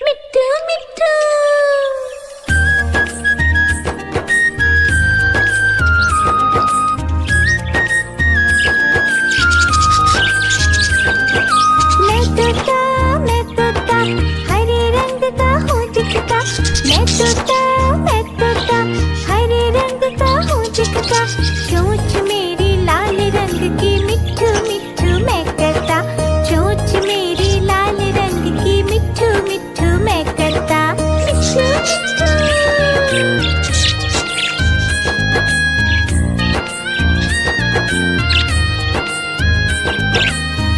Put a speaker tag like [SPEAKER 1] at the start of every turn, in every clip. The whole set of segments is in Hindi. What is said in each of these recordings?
[SPEAKER 1] मिट्टू मिट्टू। मैं तोता हरे रंग का हूँ दिखता। मैं तोता हरे रंग का हूँ दिखता। चोंच मेरी लाल रंग की मिट्ठू मिट्ठू मैं करता। चोंच मेरी लाल रंग की मिट्ठू मिट्ठू मैं करता। मिट्ठू मिट्ठू।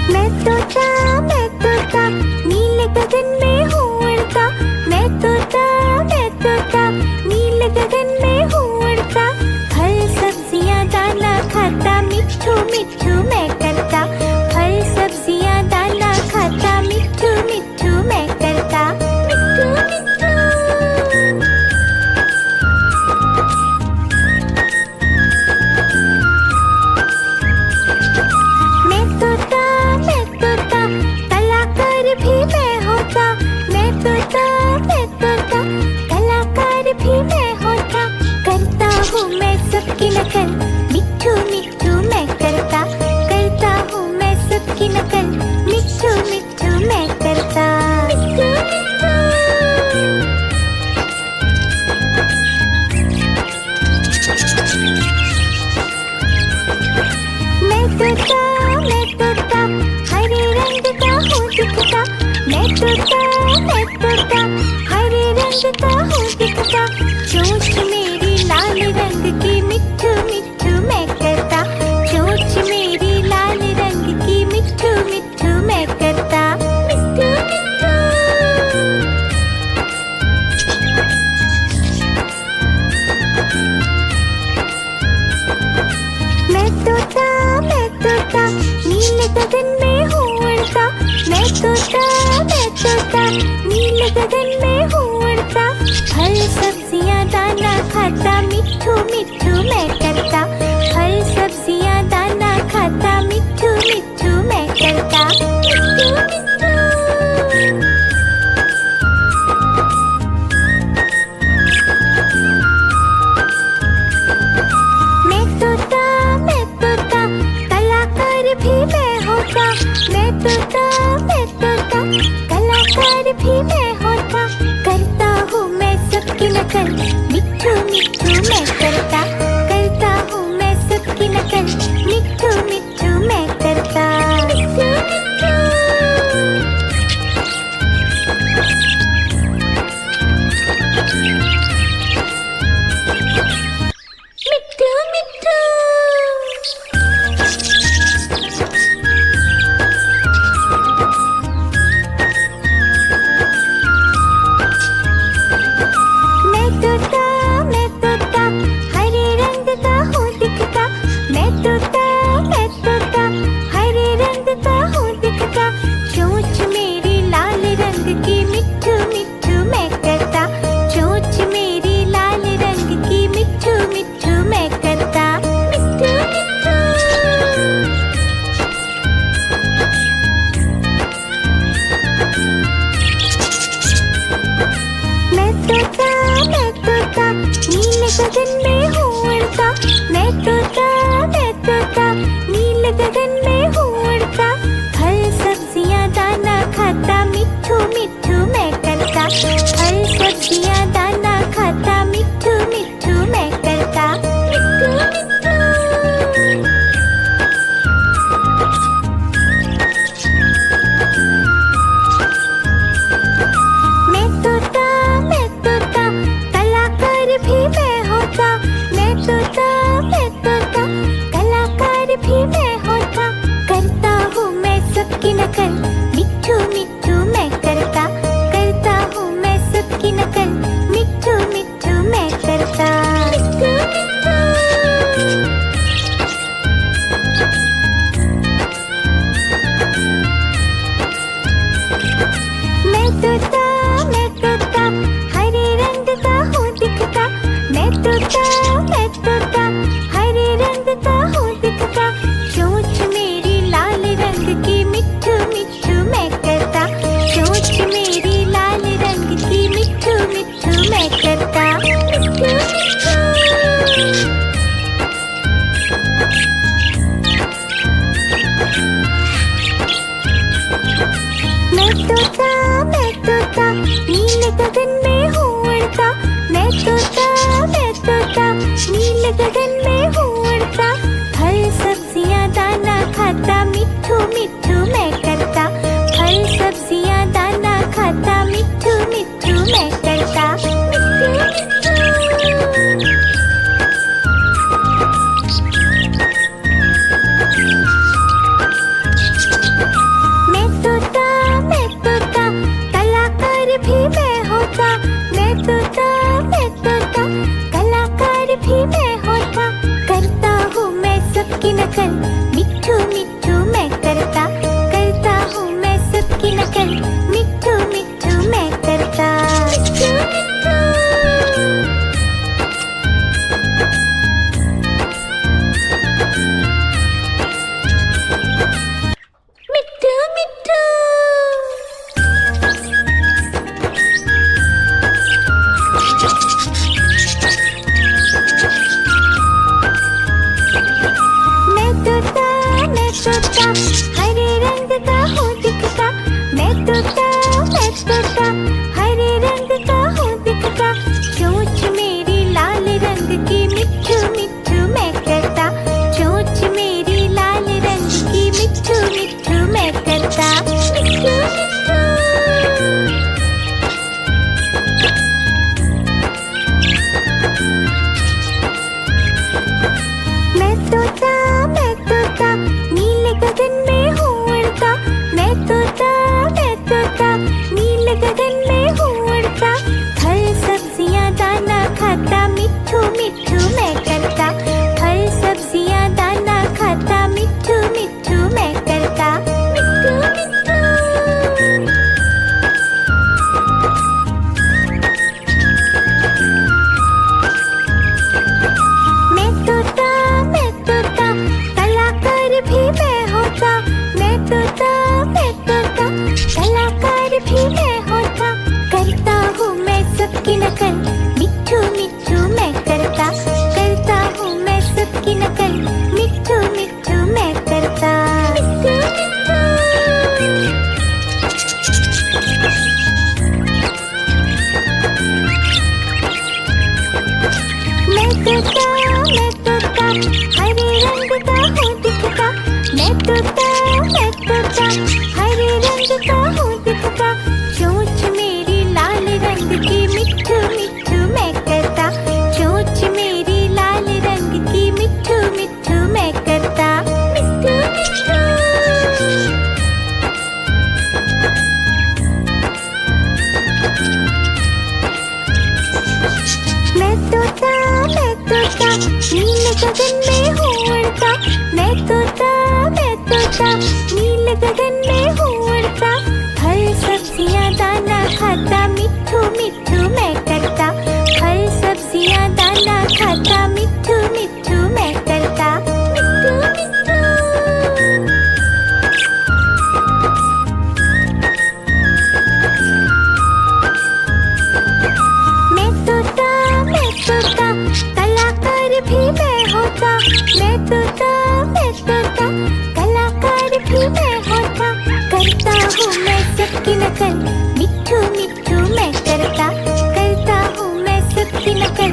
[SPEAKER 1] मैं तोता नीले गगन में हूँ उड़ता। मैं तोता नीले गगन में हूँ उड़ता। फल सब्जियाँ दाना खाता मिट्ठू मिट्ठू मैं करता। फल सब्जियाँ दाना खाता मिट्ठू मिट्ठू मैं करता। मिट्ठू मिट्ठू। मैं तोता कलाकार भी मैं होता। मैं तोता कलाकार भी मैं होता। करता हूँ मैं सबकी नकल मिट्ठू मिट्ठू मैं करता। करता हूँ मैं सबकी नकल मिट्ठू मिट्ठू मैं करता। मिट्ठू मिट्ठू। मैं तोता हरे रंग का हूँ दिखता। मैं तोता हरे रंग का हूँ दिखता। चोंच मेरी लाल रंग की मिट्ठू मिट्ठू मैं करता। चोंच मेरी लाल रंग की मिट्ठू मिट्ठू मैं करता। मिट्ठू मिट्ठू। मैं तोता नीले गगन में हूँ उड़ता। मैं तोता नीले गगन में हूँ उड़ता। फल सब्जियाँ दाना खाता। गगन में हूँ उड़ता, मैं तोता नीले गगन में हूँ उड़ता। फल सब्जियाँ दाना खाता, मिट्ठू मिट्ठू मैं करता। फल सब्जियाँ दाना खाता, मिट्ठू मिट्ठू मैं करता। मैं तोता कलाकार भी मैं होता। मैं तोता कलाकार भी मैं होता। करता हूँ मैं सबकी नकल, मिट्ठू मिट्ठू मैं करता। करता हूँ मैं सबकी नकल, मिट्ठू मिट्ठू मैं करता। मिट्ठू मिट्ठू मैं तोता हरे रंग का हूँ दिखता। मैं तोता हरे रंग का हूँ दिखता। चोंच मेरी लाल रंग की, मिट्ठू मिट्ठू मैं करता। चोंच मेरी लाल रंग की, मिट्ठू मिट्ठू मैं करता। मिट्ठू मिट्ठू मैं तोता नीले गगन में हूँ उड़ता। मैं तोता नीले गगन में हूँ उड़ता। फल सब्जियाँ दाना खाता, मिट्ठू मिट्ठू मैं करता। फल सब्जियाँ दाना खाता, मिट्ठू मिट्ठू मैं करता। मिट्ठू मिट्ठू मैं तोता कलाकार भी मैं होता। मैं तोता कलाकार भी मैं होता। करता हूँ मैं सबकी नकल, मिट्ठू मिट्ठू मैं करता। करता हूँ मैं सबकी नकल, मिट्ठू मिट्ठू मैं करता। मिट्ठू मिट्ठू मैं तोता हरे रंग का हूँ दिखता। मैं तोता हरे रंग का हूँ दिखता। चोंच मेरी लाल रंग की, मिट्ठू मिट्ठू मैं करता। चोंच मेरी लाल रंग की, मिट्ठू मिट्ठू मैं करता। मिट्ठू मिट्ठू मैं तोता नीले गगन में हूँ उड़ता। मैं तोता नीले गगन में हूँ उड़ता। फल सब्जियाँ दाना खाता, मिट्ठू मिट्ठू मैं करता। फल सब्जियाँ दाना खाता, मिट्ठू मिट्ठू मैं करता। मिट्ठू मिट्ठू मैं तोता कलाकार भी मैं होता। मैं तोता कलाकार भी मैं होता। करता हूँ मैं सबकी नकल, मिट्ठू मिट्ठू मैं करता। करता हूँ मैं सबकी नकल,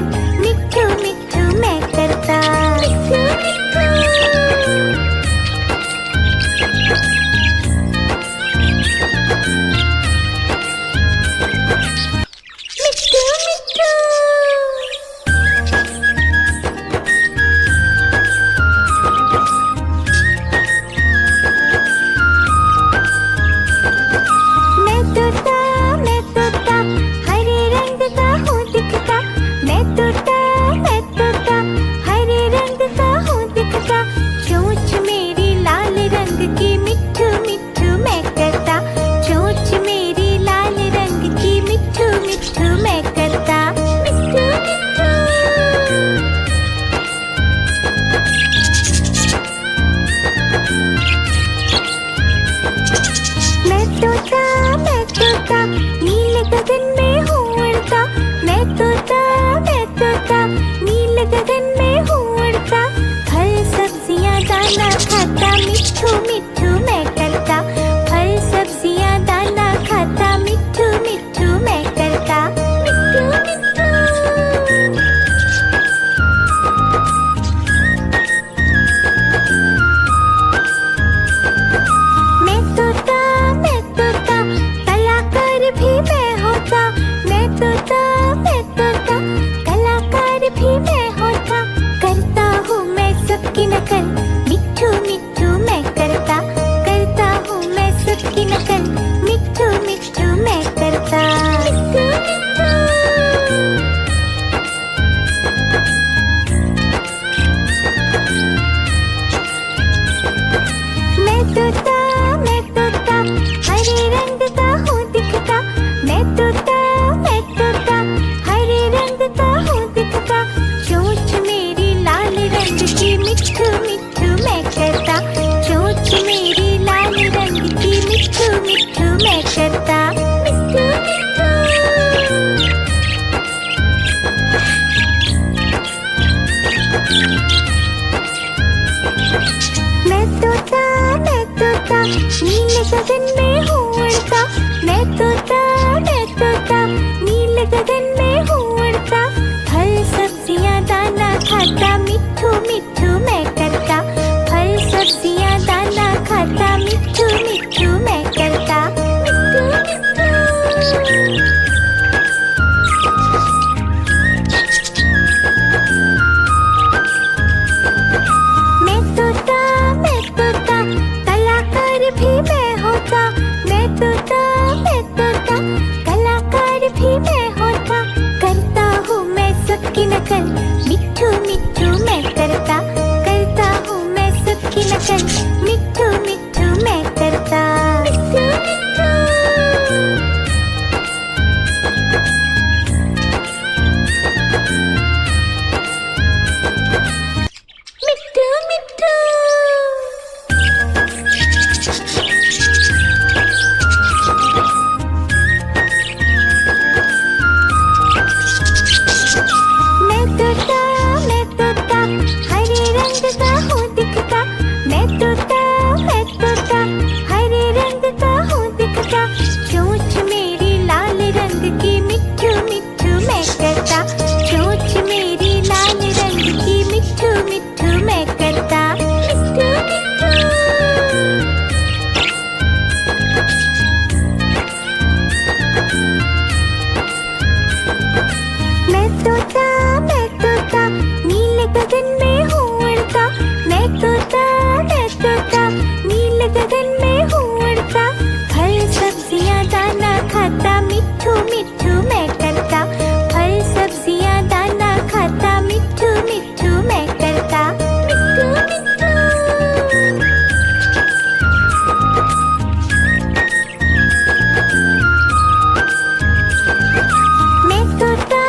[SPEAKER 1] मैं तोता कलाकार भी मैं होता। मैं तोता कलाकार भी मैं होता। करता हूँ मैं सबकी नकल, मिट्ठू मिट्ठू मैं करता। करता हूँ मैं सबकी नकल, मिट्ठू मिट्ठू मैं करता। मिट्ठू मिट्ठू मैं तोता हरे रंग का हूँ दिखता। मैं तोता हरे रंग का हूँ दिखता। चोंच मेरी लाल रंग की, मिट्ठू मिट्ठू मैं करता। चोंच मेरी लाल रंग की, मिट्ठू मिट्ठू मैं करता। मिट्ठू मिट्ठू मैं तोता नीले गगन में हूँ उड़ता। मैं तोता नीले गगन में हूँ उड़ता। फल सब्जियाँ दाना खाता, मिट्ठू मिट्ठू मैं करता। फल सब्जियाँ दाना खाता, मिट्ठू मिट्ठू मैं करता। मिट्ठू मिट्ठू मैं तोता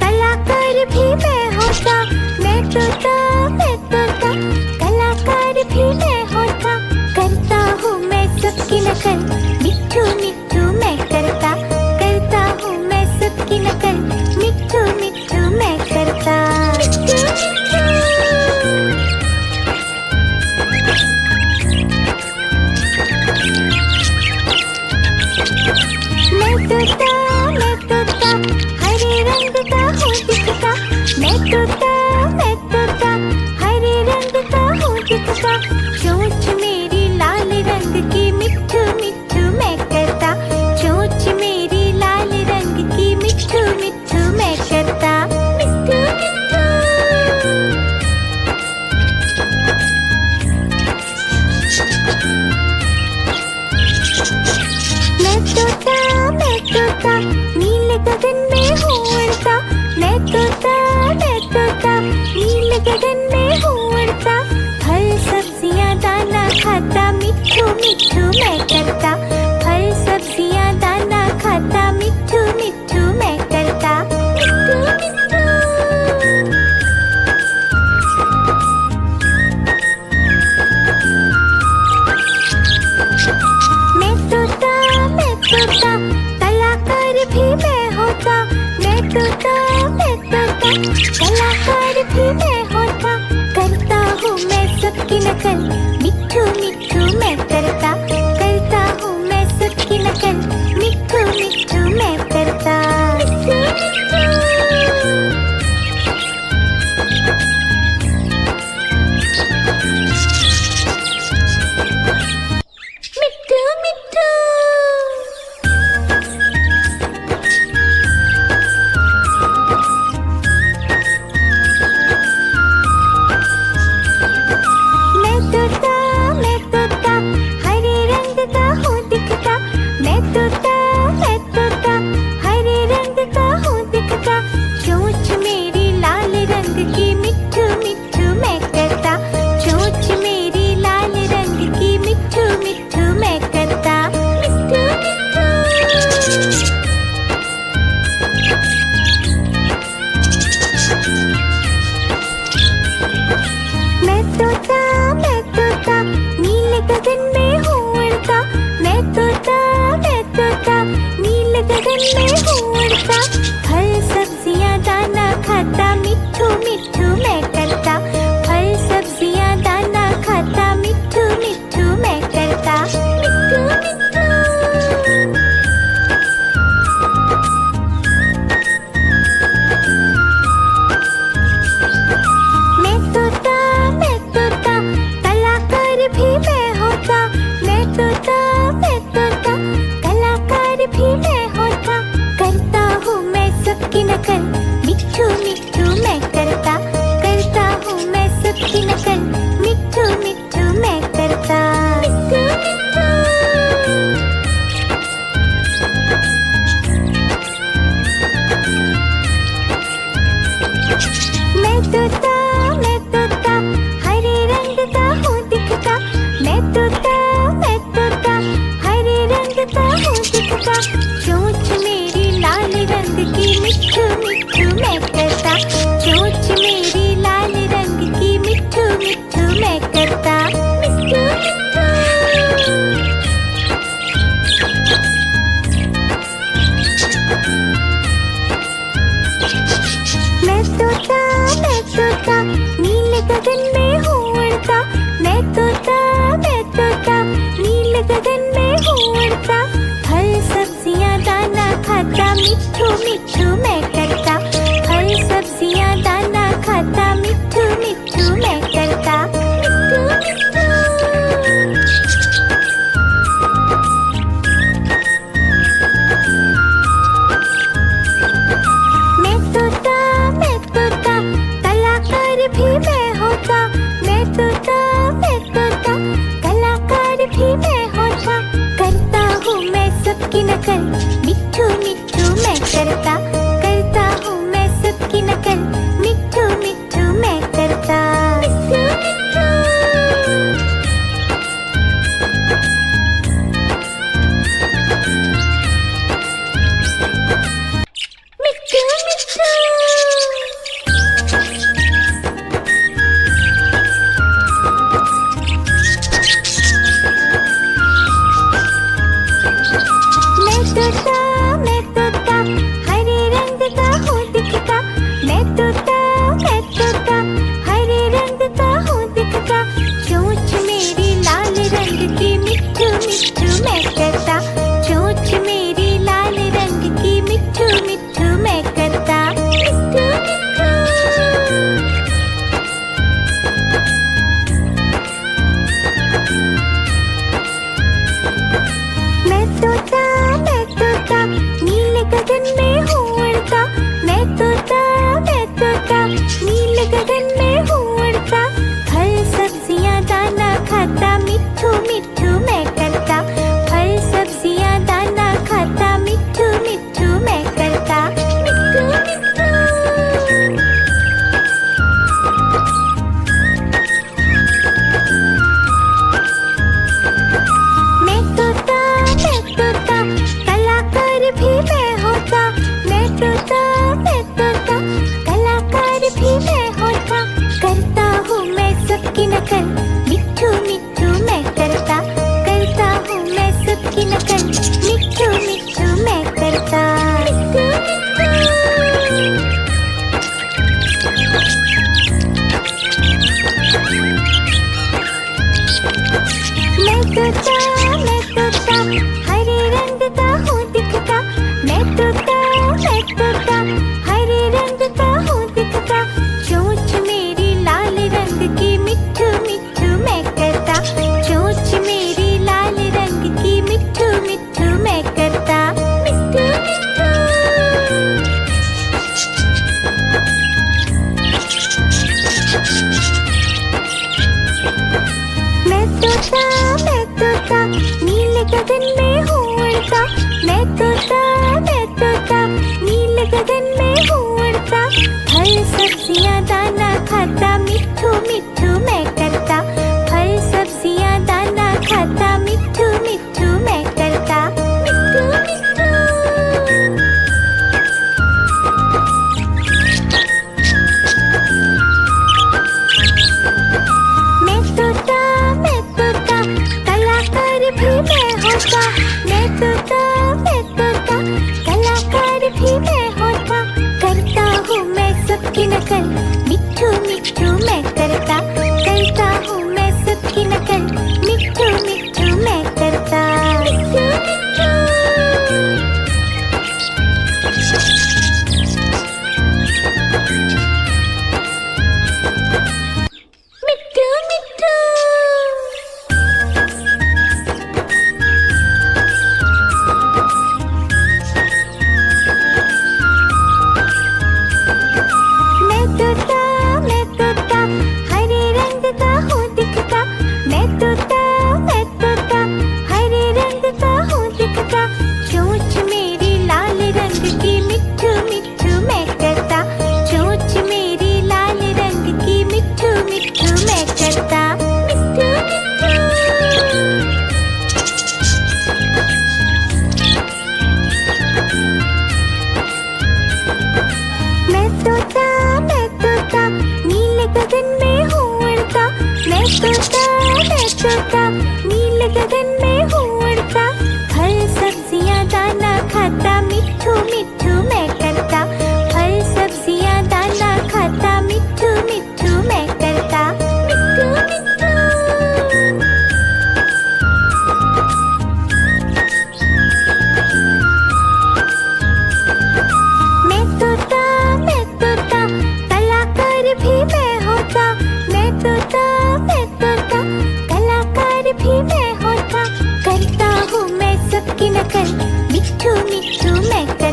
[SPEAKER 1] कलाकार भी मैं होता। मैं तोता कलाकार भी मैं होता। करता हूँ मैं सबकी नकल, मिट्ठू मिट्ठू मैं करता। करता हूँ मैं सबकी नकल, मिट्ठू मिट्ठू मैं करता। मिट्ठू मिट्ठू मैं तोता हरे रंग का हूँ दिखता। मैं तोता हरे रंग का हूँ दिखता। चोंच मेरी लाल रंग की, मिट्ठू मिट्ठू मैं करता। चोंच मेरी लाल रंग की, मिट्ठू मिट्ठू मैं करता। मिट्ठू मिट्ठू मैं तोता नीले गगन में हूँ उड़ता। मैं तोता नीले गगन में हूँ उड़ता। फल सब्जियाँ दाना खाता, मिट्ठू मिट्ठू मैं करता। फल सब्जियाँ दाना खाता, मिट्ठू मिट्ठू मैं करता। मिट्ठू मिट्ठू मैं तोता कलाकार भी मैं होता। मैं तोता कलाकार भी मैं होता। करता हूँ मैं सबकी नकल, मिट्ठू मिट्ठू मैं करता। करता हूँ मैं सबकी नकल, मिट्ठू मिट्ठू मैं करता। मिट्ठू मिट्ठू मिट्ठू मैं तोता हरे रंग का हूँ दिखता। मैं तोता हरे रंग का हूँ दिखता। चोंच मेरी लाल रंग की, मिट्ठू मिट्ठू मैं करता। चोंच मेरी लाल रंग की, मिट्ठू मिट्ठू मैं करता। मिट्ठू मिट्ठू मैं तोता नीले गगन में हूँ उड़ता। मैं तोता नीले गगन में हूँ उड़ता। फल सब्जियाँ दाना खाता, मिट्ठू मिट्ठू मैं करता। फल सब्जियाँ दाना खाता, मिट्ठू मिट्ठू मैं करता। मिट्ठू मिट्ठू मैं तोता कलाकार भी मैं होता। मैं तोता कलाकार भी गगन में हूँ उड़ता, मैं तोता नीले गगन में हूँ उड़ता। फल सब्जियाँ दाना खाता, मिट्ठू मिट्ठू मैं करता। फल सब्जियाँ दाना खाता, मिट्ठू मिट्ठू मैं करता। मिट्ठू मिट्ठू। मैं तोता कलाकार भी मैं होता। मैं तोता कलाकार भी मैं होता। करता हूँ मैं सबकी नकल, मिट्ठू मिट्ठू मैं करता। करता हूँ मैं सबकी नकल, मिट्ठू मिट्ठू मैं करता। मिट्ठू मिट्ठू। मिट्ठू मिट्ठू। मैं तोता हरे रंग का हूँ दिखता। मैं तोता हरे रंग का हूँ दिखता। चोंच मेरी लाल रंग की, मिट्ठू मिट्ठू मैं करता। चोंच मेरी लाल रंग की, मिट्ठू मिट्ठू मैं करता। मिट्ठू मिट्ठू। मैं तोता नीले गगन में हूँ उड़ता। मैं तोता नीले गगन में हूँ उड़ता। फल सब्जियाँ दाना खाता, मिट्ठू मिट्ठू मैं करता। फल सब्जियाँ दाना खाता, मिट्ठू मिट्ठू मैं करता। मिट्ठू मिट्ठू। मैं तोता कलाकार भी मैं होता। मैं तोता कलाकार भी मैं होता। करता हूँ मैं सबकी नकल, मिट्ठू मिट्ठू मैं करता। करता हूँ मैं सबकी नकल, मिट्ठू मिट्ठू मैं करता। मिट्ठू मिट्ठू। मैं तोता हरे रंग का हूँ दिखता। मैं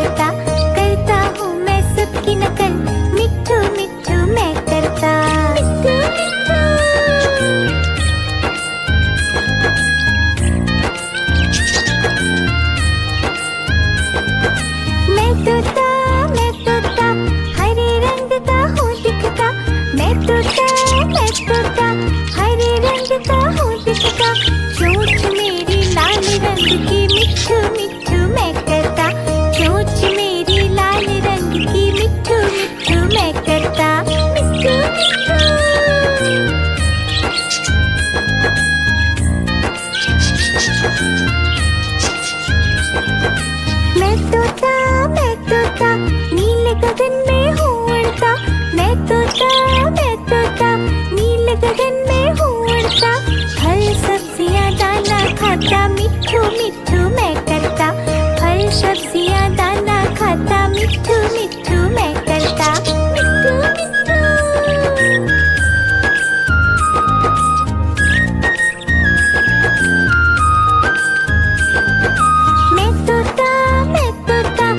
[SPEAKER 1] करता, करता हूँ मैं सबकी नकल, मिट्ठू मिट्ठू मैं करता। मिट्ठू मिट्ठू मैं तोता हरे रंग का हूँ दिखता, मैं तोता हरे रंग का हूँ दिखता। चोंच मेरी लाल रंग की, मिट्ठू मिट्ठू मैं करता, चोंच मेरी लाल रंग की, मिट्ठू मिट्ठू मैं करता। मिट्ठू मिट्ठू मैं तोता नीले गगन में हूँ उड़ता, मैं तोता नीले गगन में हूँ उड़ता। फल सब्जियाँ दाना खाता, मिट्ठू मिट्ठू मैं करता, फल सब्जियाँ दाना खाता, मिट्ठू मिट्ठू मैं करता। मिट्ठू मिट्ठू मैं तोता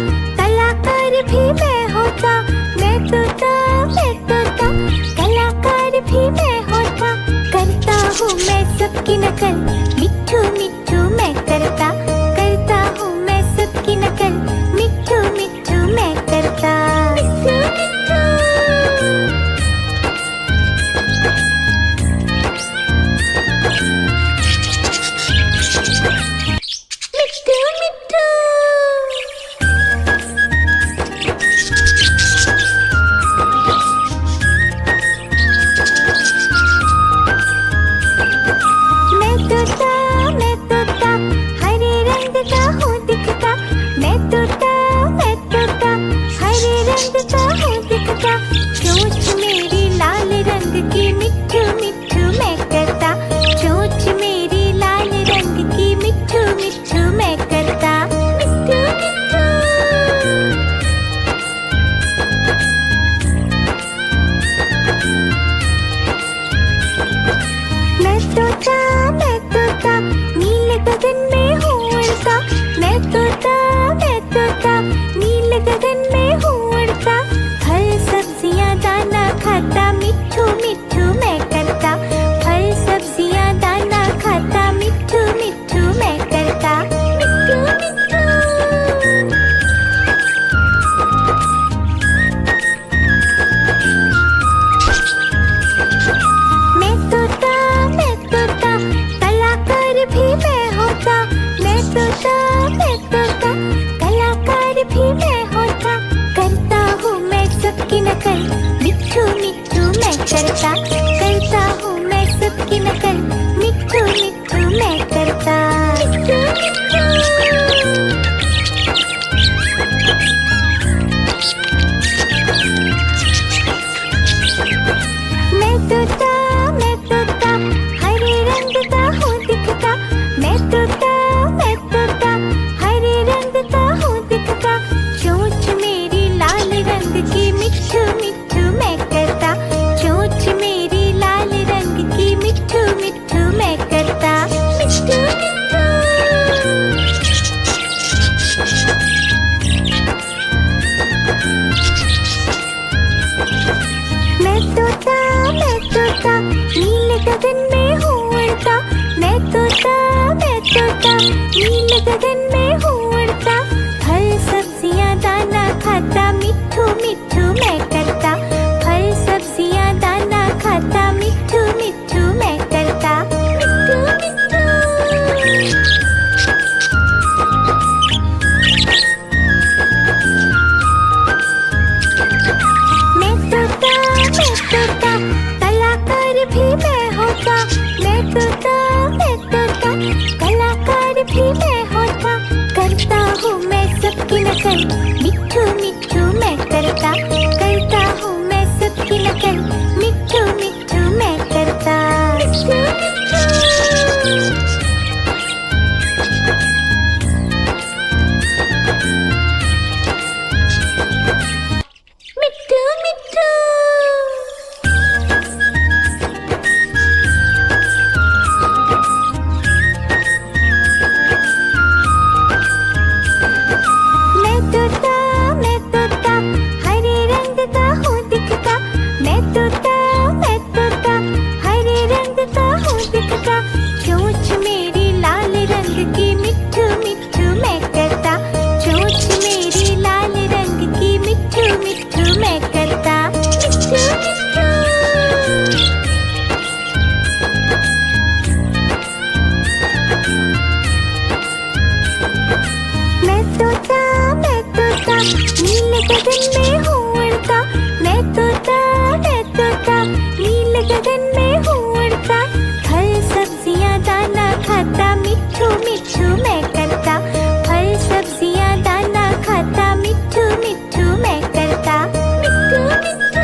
[SPEAKER 1] नीले गगन में हूँ उड़ता, मैं तोता नीले गगन में हूँ उड़ता। फल सब्जियाँ दाना खाता, मिट्ठू मिट्ठू मैं करता। फल सब्जियाँ दाना खाता, मिट्ठू मिट्ठू मैं करता। मिट्ठू मिट्ठू।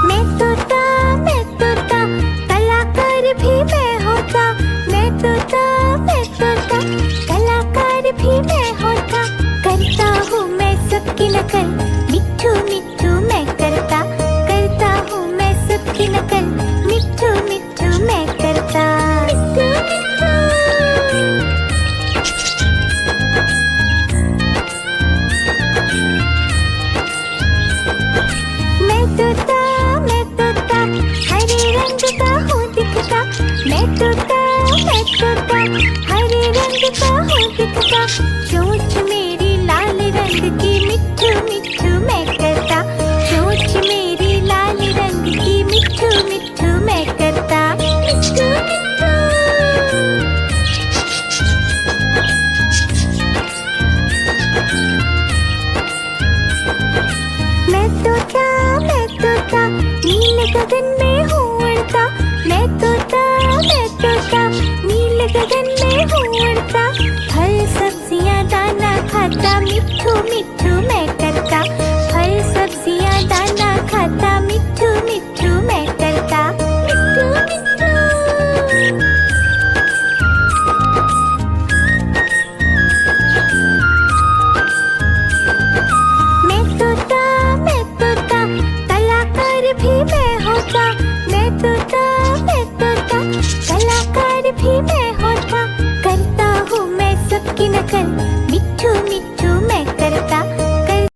[SPEAKER 1] मैं तोता कलाकार भी मैं होता। मैं तोता कलाकार भी मैं होता। करता हूँ मैं सबकी नकल, मिट्ठू मिट्ठू मैं करता। करता हूँ मैं सबकी नकल, मिट्ठू मिट्ठू मैं करता। मिट्ठू मिट्ठू। मैं तोता हरे रंग का हूँ दिखता। मैं तोता हरे रंग का हूँ दिखता। चोंच मेरी लाल रंग की, मिट्ठू मिट्ठू मैं करता। चोंच मेरी लाल रंग की, मिट्ठू मिट्ठू मैं करता। मिट्ठू मिट्ठू। मैं तोता नीले गगन में हूँ उड़ता। मैं तोता नीले गगन में हूँ उड़ता। फल सब्जियाँ दाना खाता, मिट्ठू मिट्ठू मैं करता। फल सब्जियाँ दाना खाता, मिट्ठू मिट्ठू मैं करता। मिट्ठू मिट्ठू। मैं तोता कलाकार भी मैं होता। मैं तोता कलाकार भी मैं होता। करता हूँ मैं सबकी नकल, मिट्ठू मिट्ठू